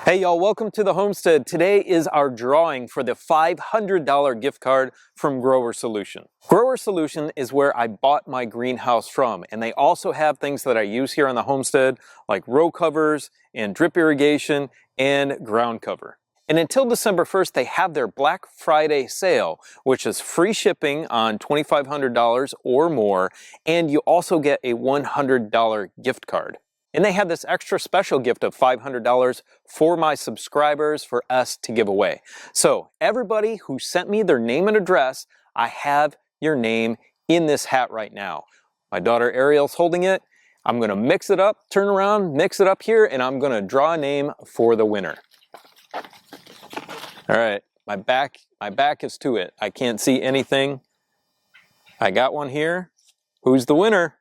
Hey y'all, welcome to the Homestead. Today is our drawing for the $500 gift card from Grower Solution. Grower Solution is where I bought my greenhouse from, and they also have things that I use here on the Homestead like row covers and drip irrigation and ground cover. And until December 1st, they have their Black Friday sale, which is free shipping on $2,500 or more, and you also get a $100 gift card. And they have this extra special gift of $500 for my subscribers for us to give away. So everybody who sent me their name and address, I have your name in this hat right now. My daughter Ariel's holding it. I'm gonna mix it up, turn around, mix it up here, and I'm gonna draw a name for the winner. All right, my back is to it. I can't see anything. I got one here. Who's the winner?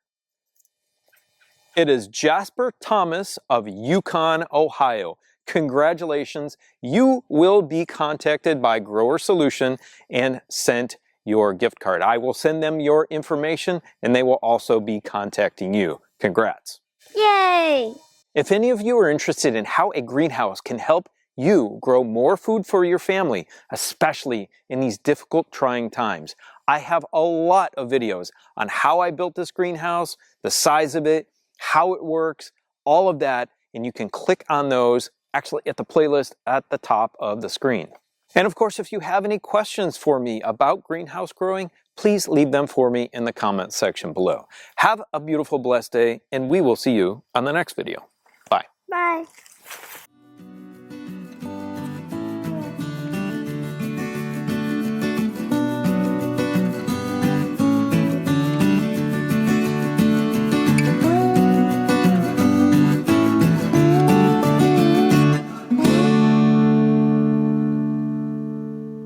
It is Jasper Thomas of Yukon, Ohio. Congratulations. You will be contacted by Grower Solution and sent your gift card. I will send them your information and they will also be contacting you. Congrats. Yay! If any of you are interested in how a greenhouse can help you grow more food for your family, especially in these difficult, trying times, I have a lot of videos on how I built this greenhouse, the size of it, how it works, all of that, and you can click on those actually at the playlist at the top of the screen. And of course, if you have any questions for me about greenhouse growing, please leave them for me in the comments section below. Have a beautiful, blessed day, and we will see you on the next video. Bye. Bye.